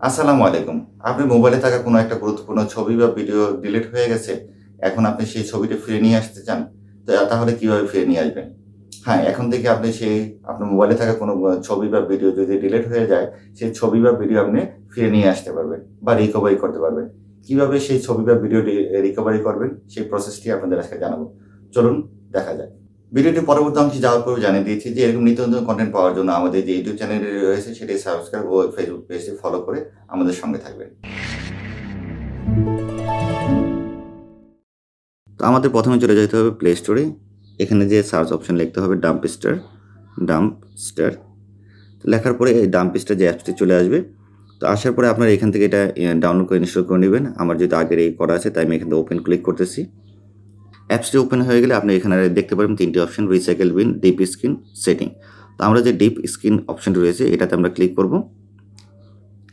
আসসালামু আলাইকুম। আপনার মোবাইলে থাকা কোনো একটা গুরুত্বপূর্ণ ছবি বা ভিডিও ডিলিট হয়ে গেছে। এখন আপনি সেই ছবিটা ফিরিয়ে নিয়ে আসতে চান। তাহলে কিভাবে ফিরিয়ে নিয়ে আসবেন? হ্যাঁ, এখন থেকে আপনি আপনার মোবাইলে থাকা কোনো ছবি বা ভিডিও যদি ডিলিট হয়ে যায়, সেই ছবি বা ভিডিও আপনি ফিরে নিয়ে আসতে পারবেন বা রিকভারি করতে পারবেন। কিভাবে সেই ছবি বা ভিডিওটি রিকভারি করবেন, সেই প্রসেসটি আপনাদের আজকে জানাবো। চলুন দেখা যাক। ভিডিওটি পরবর্তী অংশে যাওয়ার পরেও জানিয়ে দিয়েছি যে এরকম নিত্য নতুন কনটেন্ট পাওয়ার জন্য আমাদের যে ইউটিউব চ্যানেলটি রয়েছে সেটি সাবস্ক্রাইব ও ফেসবুক পেজটি ফলো করে আমাদের সঙ্গে থাকবেন। তো আমাদের প্রথমে চলে যেতে হবে প্লে স্টোরে। এখানে যে সার্চ অপশন লিখতে হবে ডাম্পস্টার লেখার পরে এই ডাম্পস্টার যে অ্যাপসটি চলে আসবে। তো আসার পরে আপনারা এখান থেকে এটা ডাউনলোড করে ইনস্টল করে নেবেন। আমার যেহেতু আগের এই করা আছে তাই আমি এখান থেকে ওপেন ক্লিক করতেছি। অ্যাপসটি ওপেন হয়ে গেলে আপনি এখানে দেখতে পাবেন তিনটি অপশন, রিসাইকেল বিন, ডিপ স্ক্রিন, সেটিং। তো আমরা যে ডিপ স্ক্রিন অপশনটি রয়েছে এটাতে আমরা ক্লিক করব।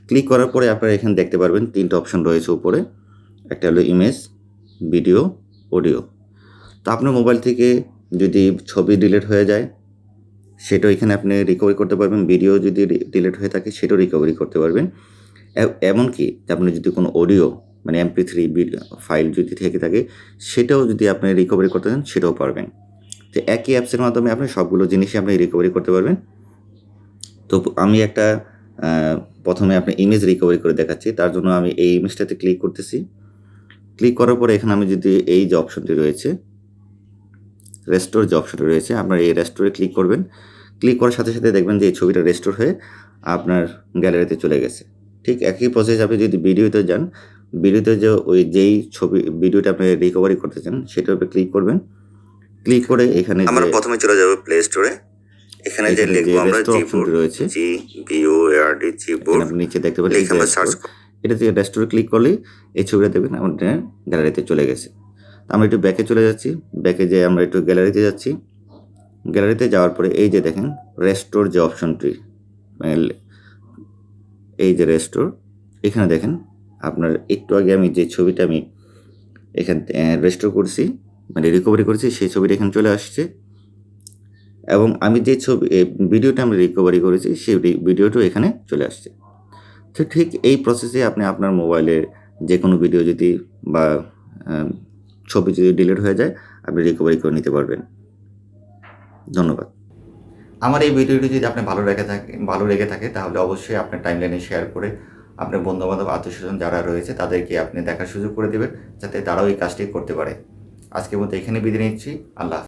ক্লিক করার পরে আপনারা এখানে দেখতে পারবেন তিনটা অপশন রয়েছে উপরে। একটা হলো ইমেজ, ভিডিও, অডিও। তো আপনার মোবাইল থেকে যদি ছবি ডিলিট হয়ে যায় সেটাও এখানে আপনি রিকভারি করতে পারবেন। ভিডিও যদি ডিলিট হয়ে থাকে সেটাও রিকভারি করতে পারবেন। এমনকি আপনি যদি কোনো অডিও মানে MP3 ফাইল যদি থেকে থাকে সেটাও যদি আপনি রিকভারি করতে চান সেটাও পারবেন। তো একই অ্যাপসের মাধ্যমে আপনি সবগুলো জিনিসই আপনি রিকভারি করতে পারবেন। তো আমি একটা প্রথমে আপনি ইমেজ রিকভারি করে দেখাচ্ছি। তার জন্য আমি এই ইমেজটাতে ক্লিক করতেছি। ক্লিক করার পরে এখানে আমি যদি এই যে অপশনটি রয়েছে রেস্টোর যে অপশনটি রয়েছে আপনার এই রেস্টোরে ক্লিক করবেন। ক্লিক করার সাথে সাথে দেখবেন যে এই ছবিটা রেস্টোর হয়ে আপনার গ্যালারিতে চলে গেছে। ঠিক একই প্রসেস আপনি যদি ভিডিওতে যান, ভিডিওতে যে যেই ভিডিওটা আপনি রিকভারি করতে চান সেটার উপরে ক্লিক করবেন। ক্লিক করে এখানে আমরা প্রথমে চলে যাব প্লে স্টোরে। এখানে যে লিখবো আমরা অপশনটি রয়েছে GBOARD জিবোর্ড, আপনি নিচে দেখতে পাচ্ছেন এখানে সার্চ এটা থেকে রেস্টোরে ক্লিক করলেই এই ছবিটা দেখবেন আমাদের গ্যালারিতে চলে গেছে। আমরা একটু ব্যাকে চলে যাচ্ছি। ব্যাকে যেয়ে আমরা একটু গ্যালারিতে যাচ্ছি। গ্যালারিতে যাওয়ার পরে এই যে দেখেন রেস্টোর যে অপশনটি, এই যে রেস্টোর, এখানে দেখেন আপনার একটু আগে আমি যে ছবিটা আমি এখানে রেস্টোর করছি মানে রিকভারি করেছি সেই ছবিটা এখানে চলে আসছে। এবং আমি যে ভিডিওটা আমি রিকভারি করেছি সেই ভিডিওটাও এখানে চলে আসছে। তো ঠিক এই প্রসেসে আপনি আপনার মোবাইলের যে কোনো ভিডিও যদি বা ছবি যদি ডিলিট হয়ে যায় আপনি রিকভারি করে নিতে পারবেন। ধন্যবাদ। আমার এই ভিডিওটি যদি আপনি ভালো লেগে থাকে তাহলে অবশ্যই আপনার টাইমলাইনে শেয়ার করে আপনার বন্ধুবান্ধব আত্মীয়স্বজন যারা রয়েছে তাদেরকে আপনি দেখার সুযোগ করে দেবেন যাতে তারাও এই কাজটি করতে পারে। আজকের মতো এখানে বিদায় নিচ্ছি। আল্লাহ।